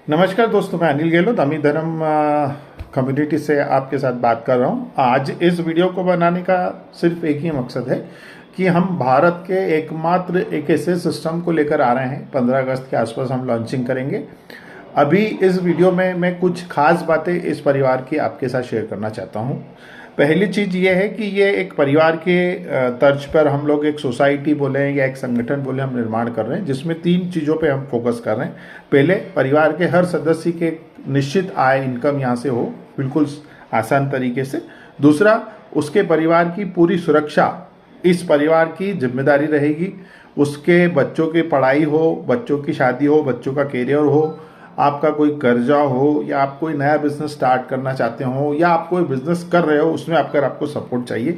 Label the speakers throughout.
Speaker 1: नमस्कार दोस्तों, मैं अनिल गहलोत अमी धर्म कम्युनिटी से आपके साथ बात कर रहा हूँ। आज इस वीडियो को बनाने का सिर्फ एक ही मकसद है कि हम भारत के एकमात्र एक ऐसे सिस्टम को लेकर आ रहे हैं। 15 अगस्त के आसपास हम लॉन्चिंग करेंगे। अभी इस वीडियो में मैं कुछ खास बातें इस परिवार की आपके साथ शेयर करना चाहता हूँ। पहली चीज़ ये है कि ये एक परिवार के तर्ज पर हम लोग एक सोसाइटी बोले या एक संगठन बोले हम निर्माण कर रहे हैं, जिसमें 3 चीज़ों पे हम फोकस कर रहे हैं। पहले, परिवार के हर सदस्य के निश्चित आय इनकम यहाँ से हो, बिल्कुल आसान तरीके से। दूसरा, उसके परिवार की पूरी सुरक्षा इस परिवार की जिम्मेदारी रहेगी। उसके बच्चों की पढ़ाई हो, बच्चों की शादी हो, बच्चों का करियर हो, आपका कोई कर्जा हो, या आप कोई नया बिजनेस स्टार्ट करना चाहते हो, या आप कोई बिजनेस कर रहे हो, उसमें अगर आपको सपोर्ट चाहिए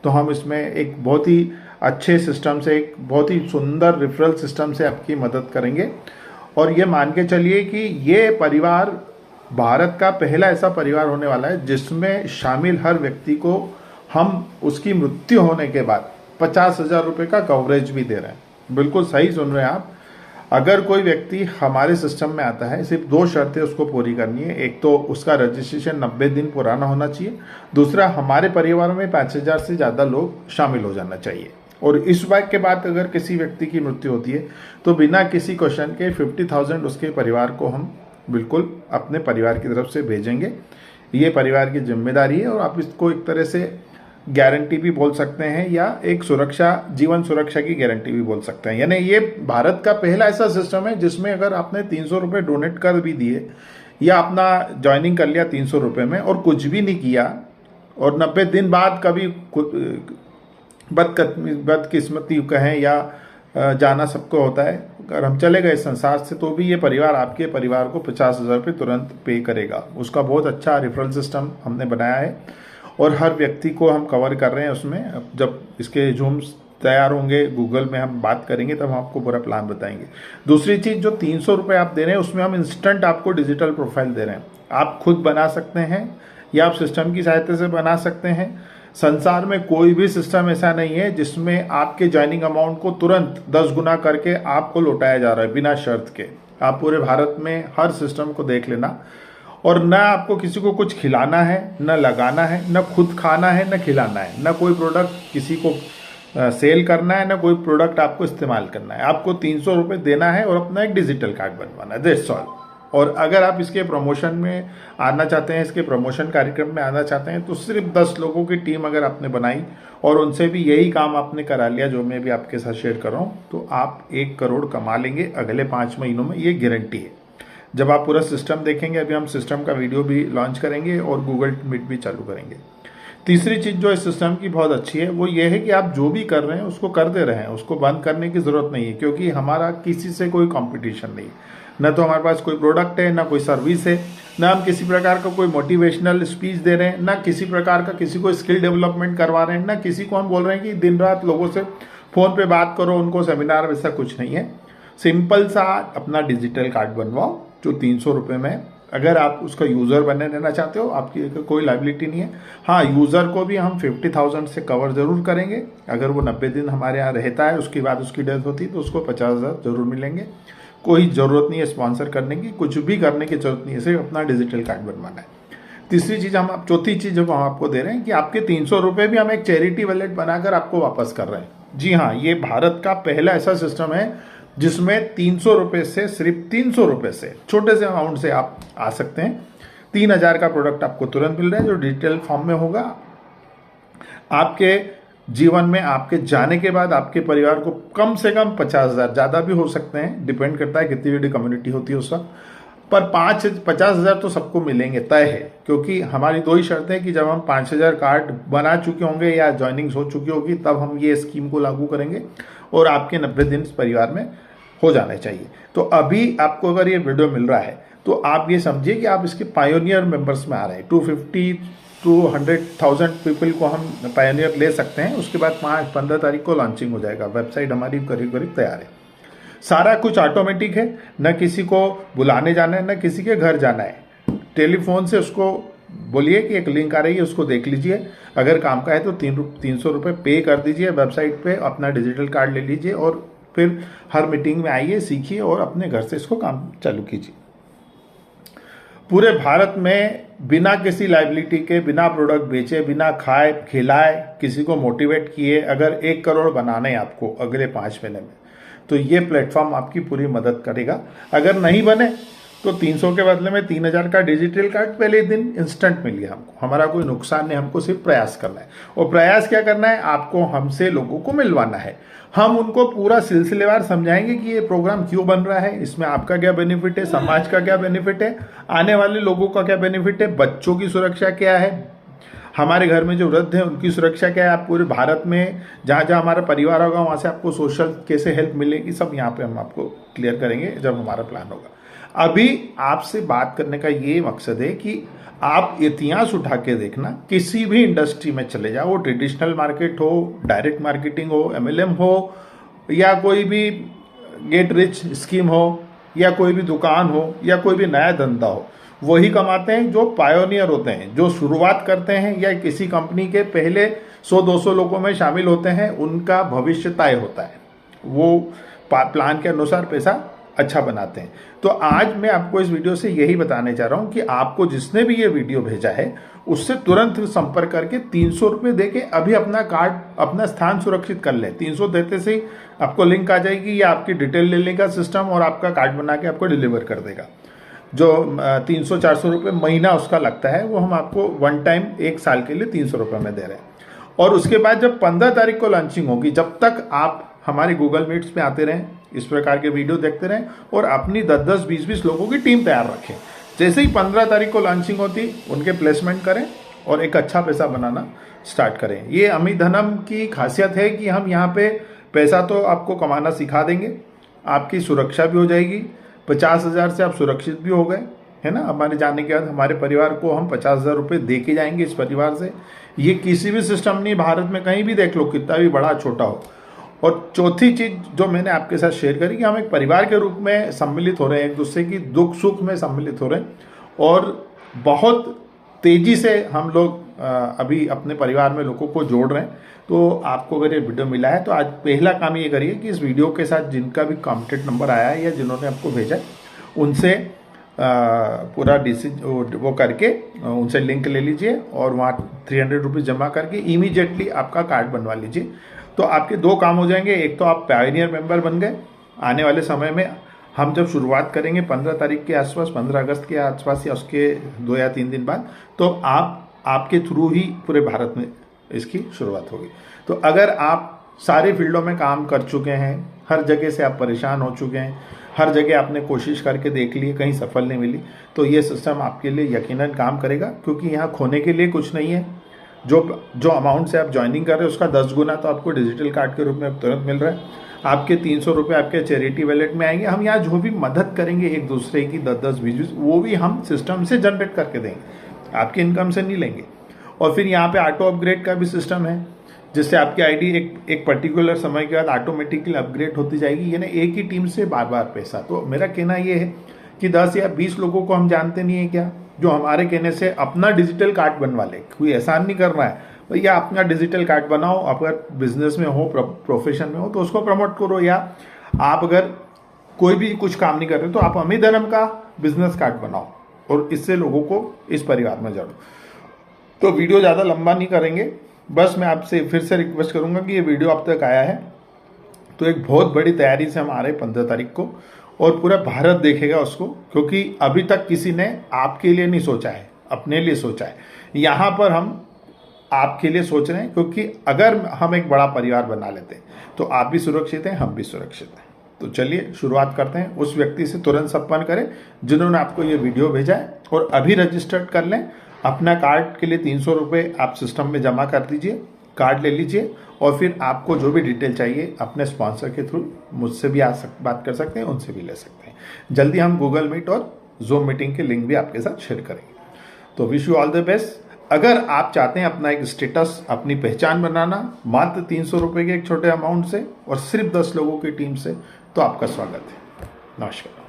Speaker 1: तो हम इसमें एक बहुत ही अच्छे सिस्टम से, एक बहुत ही सुंदर रेफरल सिस्टम से आपकी मदद करेंगे। और ये मान के चलिए कि ये परिवार भारत का पहला ऐसा परिवार होने वाला है जिसमें शामिल हर व्यक्ति को हम उसकी मृत्यु होने के बाद 50,000 रुपये का कवरेज भी दे रहे हैं। बिल्कुल सही सुन रहे हैं आप। अगर कोई व्यक्ति हमारे सिस्टम में आता है, सिर्फ 2 शर्तें उसको पूरी करनी है। एक तो उसका रजिस्ट्रेशन 90 दिन पुराना होना चाहिए। दूसरा, हमारे परिवार में 5,000 से ज़्यादा लोग शामिल हो जाना चाहिए। और इस बात के बाद अगर किसी व्यक्ति की मृत्यु होती है तो बिना किसी क्वेश्चन के 50,000 उसके परिवार को हम बिल्कुल अपने परिवार की तरफ से भेजेंगे। ये परिवार की जिम्मेदारी है और आप इसको एक तरह से गारंटी भी बोल सकते हैं, या एक सुरक्षा, जीवन सुरक्षा की गारंटी भी बोल सकते हैं। यानी ये भारत का पहला ऐसा सिस्टम है जिसमें अगर आपने 300 रुपये डोनेट कर भी दिए या अपना ज्वाइनिंग कर लिया 300 रुपये में और कुछ भी नहीं किया, और 90 दिन बाद कभी बदकिस्मती कहें या जाना सबको होता है, अगर हम चले गए संसार से, तो भी ये परिवार आपके परिवार को 50,000 रुपये तुरंत पे करेगा। उसका बहुत अच्छा रेफरल सिस्टम हमने बनाया है और हर व्यक्ति को हम कवर कर रहे हैं उसमें। अब जब इसके जूम्स तैयार होंगे, गूगल में हम बात करेंगे, तब हम आपको पूरा प्लान बताएंगे। दूसरी चीज़, जो 300 रुपये आप दे रहे हैं उसमें हम इंस्टेंट आपको डिजिटल प्रोफाइल दे रहे हैं। आप खुद बना सकते हैं या आप सिस्टम की सहायता से बना सकते हैं। संसार में कोई भी सिस्टम ऐसा नहीं है जिसमें आपके ज्वाइनिंग अमाउंट को तुरंत 10 गुना करके आपको लौटाया जा रहा है बिना शर्त के। आप पूरे भारत में हर सिस्टम को देख लेना। और ना आपको किसी को कुछ खिलाना है, न लगाना है, न खुद खाना है, न खिलाना है, न कोई प्रोडक्ट किसी को सेल करना है, न कोई प्रोडक्ट आपको इस्तेमाल करना है। आपको 300 रुपये देना है और अपना एक डिजिटल कार्ड बनवाना है, दैट्स ऑल। और अगर आप इसके प्रमोशन में आना चाहते हैं, इसके प्रमोशन कार्यक्रम में आना चाहते हैं, तो सिर्फ 10 लोगों की टीम अगर आपने बनाई और उनसे भी यही काम आपने करा लिया जो मैं भी आपके साथ शेयर कर रहा हूँ, तो आप 1 करोड़ कमा लेंगे अगले 5 महीनों में। ये गारंटी है। जब आप पूरा सिस्टम देखेंगे, अभी हम सिस्टम का वीडियो भी लॉन्च करेंगे और गूगल मीट भी चालू करेंगे। तीसरी चीज़ जो इस सिस्टम की बहुत अच्छी है वो ये है कि आप जो भी कर रहे हैं उसको कर दे रहे हैं, उसको बंद करने की ज़रूरत नहीं है, क्योंकि हमारा किसी से कोई कंपटीशन नहीं है। न तो हमारे पास कोई प्रोडक्ट है, ना कोई सर्विस है, ना हम किसी प्रकार का कोई मोटिवेशनल स्पीच दे रहे हैं, ना किसी प्रकार का किसी को स्किल डेवलपमेंट करवा रहे हैं, ना किसी को हम बोल रहे हैं कि दिन रात लोगों से फ़ोन पे बात करो, उनको सेमिनार, वैसा कुछ नहीं है। सिंपल सा अपना डिजिटल कार्ड बनवाओ जो 300 रुपये में। अगर आप उसका यूज़र बने रहना चाहते हो, आपकी कोई लाइबिलिटी नहीं है। हाँ, यूज़र को भी हम 50,000 से कवर ज़रूर करेंगे। अगर वो 90 दिन हमारे यहाँ रहता है, उसके बाद उसकी डेथ होती है, तो उसको 50,000 ज़रूर मिलेंगे। कोई ज़रूरत नहीं है स्पॉन्सर करने की, कुछ भी करने की ज़रूरत नहीं है, सिर्फ अपना डिजिटल कार्ड बनवाना है। तीसरी चीज़ चौथी चीज़ जो हम आपको दे रहे हैं कि आपके 300 रुपये भी हम एक चैरिटी वॉलेट बनाकर आपको वापस कर रहे हैं। जी हाँ, ये भारत का पहला ऐसा सिस्टम है जिसमें 300 रुपये से, सिर्फ 300 रुपये से, छोटे से अमाउंट से आप आ सकते हैं। 3,000 का प्रोडक्ट आपको तुरंत मिल रहा है जो डिजिटल फॉर्म में होगा। आपके जीवन में आपके जाने के बाद आपके परिवार को कम से कम 50,000, ज़्यादा भी हो सकते हैं, डिपेंड करता है कितनी बड़ी कम्युनिटी होती है उस वक्त, पर 50,000 तो सबको मिलेंगे, तय है। क्योंकि हमारी 2 ही शर्तें हैं कि जब हम 5,000 कार्ड बना चुके होंगे या ज्वाइनिंग्स हो चुकी होगी, तब हम ये स्कीम को लागू करेंगे और आपके 90 दिन इस परिवार में हो जाने चाहिए। तो अभी आपको अगर ये वीडियो मिल रहा है तो आप ये समझिए कि आप इसके पायोनियर मेंबर्स में आ रहे हैं। 250 to 100,000 पीपल को हम पायोनियर ले सकते हैं। उसके बाद 15 तारीख को लॉन्चिंग हो जाएगा। वेबसाइट हमारी करीब करीब तैयार है। सारा कुछ ऑटोमेटिक है, न किसी को बुलाने जाना है, न किसी के घर जाना है। टेलीफोन से उसको बोलिए कि एक लिंक आ रही है, उसको देख लीजिए, अगर काम का है तो 300 रुपये पे कर दीजिए वेबसाइट पे, अपना डिजिटल कार्ड ले लीजिए और फिर हर मीटिंग में आइए, सीखिए और अपने घर से इसको काम चालू कीजिए। पूरे भारत में बिना किसी लाइबिलिटी के, बिना प्रोडक्ट बेचे, बिना खाए खिलाए, किसी को मोटिवेट किए अगर 1 करोड़ बनाने हैं आपको अगले 5 महीने में, तो ये प्लेटफॉर्म आपकी पूरी मदद करेगा। अगर नहीं बने तो 300 के बदले में 3000 का डिजिटल कार्ड पहले ही दिन इंस्टेंट मिल गया हमको। हमारा कोई नुकसान नहीं, हमको सिर्फ प्रयास करना है। और प्रयास क्या करना है? आपको हमसे लोगों को मिलवाना है। हम उनको पूरा सिलसिलेवार समझाएंगे कि ये प्रोग्राम क्यों बन रहा है, इसमें आपका क्या बेनिफिट है, समाज का क्या बेनिफिट है, आने वाले लोगों का क्या बेनिफिट है, बच्चों की सुरक्षा क्या है, हमारे घर में जो वृद्ध हैं उनकी सुरक्षा क्या है। आप पूरे भारत में जहाँ जहाँ हमारा परिवार होगा वहाँ से आपको सोशल कैसे हेल्प मिलेगी, सब यहाँ पे हम आपको क्लियर करेंगे जब हमारा प्लान होगा। अभी आपसे बात करने का ये मकसद है कि आप इतिहास उठा के देखना, किसी भी इंडस्ट्री में चले जाओ, वो ट्रेडिशनल मार्केट हो, डायरेक्ट मार्केटिंग हो, MLM हो, या कोई भी गेट रिच स्कीम हो, या कोई भी दुकान हो, या कोई भी नया धंधा हो, वही कमाते हैं जो पायोनियर होते हैं, जो शुरुआत करते हैं या किसी कंपनी के पहले 100-200 लोगों में शामिल होते हैं। उनका भविष्य तय होता है, वो प्लान के अनुसार पैसा अच्छा बनाते हैं। तो आज मैं आपको इस वीडियो से यही बताने चाह रहा हूं कि आपको जिसने भी ये वीडियो भेजा है उससे तुरंत संपर्क करके 300 रुपये दे के अभी अपना कार्ड, अपना स्थान सुरक्षित कर लें। 300 देते से ही आपको लिंक आ जाएगी या आपकी डिटेल लेने का सिस्टम, और आपका कार्ड बना के आपको डिलीवर कर देगा। जो 300-400 रुपये महीना उसका लगता है, वो हम आपको वन टाइम 1 साल के लिए 300 रुपये में दे रहे हैं। और उसके बाद जब 15 तारीख को लॉन्चिंग होगी, जब तक आप हमारे गूगल मीट्स में आते रहें, इस प्रकार के वीडियो देखते रहें और अपनी 10-10, 20-20 लोगों की टीम तैयार रखें। जैसे ही 15 तारीख को लॉन्चिंग होती, उनके प्लेसमेंट करें और एक अच्छा पैसा बनाना स्टार्ट करें। ये अमीधनम की खासियत है कि हम यहाँ पे पैसा तो आपको कमाना सिखा देंगे, आपकी सुरक्षा भी हो जाएगी। 50,000 से आप सुरक्षित भी हो गए, है ना। हमारे जाने के बाद हमारे परिवार को हम 50,000 रुपये दे के जाएंगे इस परिवार से। ये किसी भी सिस्टम नहीं, भारत में कहीं भी देख लो, कितना भी बड़ा छोटा हो। और चौथी चीज जो मैंने आपके साथ शेयर करी कि हम एक परिवार के रूप में सम्मिलित हो रहे हैं, एक दूसरे की दुख सुख में सम्मिलित हो रहे हैं, और बहुत तेजी से हम लोग अभी अपने परिवार में लोगों को जोड़ रहे हैं। तो आपको अगर ये वीडियो मिला है तो आज पहला काम ये करिए कि इस वीडियो के साथ जिनका भी कॉन्टैक्ट नंबर आया है या जिन्होंने आपको भेजा है, उनसे पूरा वो करके उनसे लिंक ले लीजिए और वहाँ 300 रुपीज़ जमा करके इमीडिएटली आपका कार्ड बनवा लीजिए। तो आपके 2 काम हो जाएंगे। एक तो आप पायोनियर मेंबर बन गए। आने वाले समय में हम जब शुरुआत करेंगे 15 तारीख के आसपास, 15 अगस्त के आसपास या उसके 2 या 3 दिन बाद, तो आपके थ्रू ही पूरे भारत में इसकी शुरुआत होगी। तो अगर आप सारे फील्डों में काम कर चुके हैं, हर जगह से आप परेशान हो चुके हैं, हर जगह आपने कोशिश करके देख ली, कहीं सफल नहीं मिली, तो ये सिस्टम आपके लिए यकीनन काम करेगा, क्योंकि यहाँ खोने के लिए कुछ नहीं है। जो अमाउंट से आप ज्वाइनिंग कर रहे हैं उसका 10 गुना तो आपको डिजिटल कार्ड के रूप में तुरंत मिल रहा है। आपके 300 रुपये आपके चैरिटी वैलेट में आएंगे। हम यहाँ जो भी मदद करेंगे एक दूसरे की 10-10, 20-20, वो भी हम सिस्टम से जनरेट करके देंगे, आपकी इनकम से नहीं लेंगे। और फिर यहाँ पे ऑटो अपग्रेड का भी सिस्टम है, जिससे आपकी आईडी एक पर्टिकुलर समय के बाद ऑटोमेटिकली अपग्रेड होती जाएगी, यानी एक ही टीम से बार बार पैसा। तो मेरा कहना ये है कि 10 या 20 लोगों को हम जानते नहीं है क्या, जो हमारे कहने से अपना डिजिटल कार्ड बनवा ले। कोई एहसान नहीं करना है भैया, अपना डिजिटल कार्ड बनाओ। अगर बिजनेस में हो, प्रोफेशन में हो, तो उसको प्रमोट करो, या आप अगर कोई भी कुछ काम नहीं कर रहे तो आप अमीधनम का बिजनेस कार्ड बनाओ और इससे लोगों को इस परिवार में जोड़ो। तो वीडियो ज़्यादा लंबा नहीं करेंगे, बस मैं आपसे फिर से रिक्वेस्ट करूंगा कि ये वीडियो अब तक आया है तो एक बहुत बड़ी तैयारी से हम आ रहे हैं 15 तारीख को, और पूरा भारत देखेगा उसको, क्योंकि अभी तक किसी ने आपके लिए नहीं सोचा है, अपने लिए सोचा है। यहाँ पर हम आपके लिए सोच रहे हैं, क्योंकि अगर हम एक बड़ा परिवार बना लेते हैं तो आप भी सुरक्षित हैं, हम भी सुरक्षित हैं। तो चलिए शुरुआत करते हैं। उस व्यक्ति से तुरंत संपर्क करें जिन्होंने आपको ये वीडियो भेजा है, और अभी रजिस्टर्ड कर लें। अपना कार्ड के लिए 300 रुपये आप सिस्टम में जमा कर दीजिए, कार्ड ले लीजिए, और फिर आपको जो भी डिटेल चाहिए अपने स्पॉन्सर के थ्रू मुझसे भी बात कर सकते हैं, उनसे भी ले सकते हैं। जल्दी हम गूगल मीट और जूम मीटिंग के लिंक भी आपके साथ शेयर करेंगे। तो wish you all the best. अगर आप चाहते हैं अपना एक स्टेटस, अपनी पहचान बनाना मात्र 300 रुपये के एक छोटे अमाउंट से और सिर्फ 10 लोगों की टीम से, तो आपका स्वागत है। नमस्कार।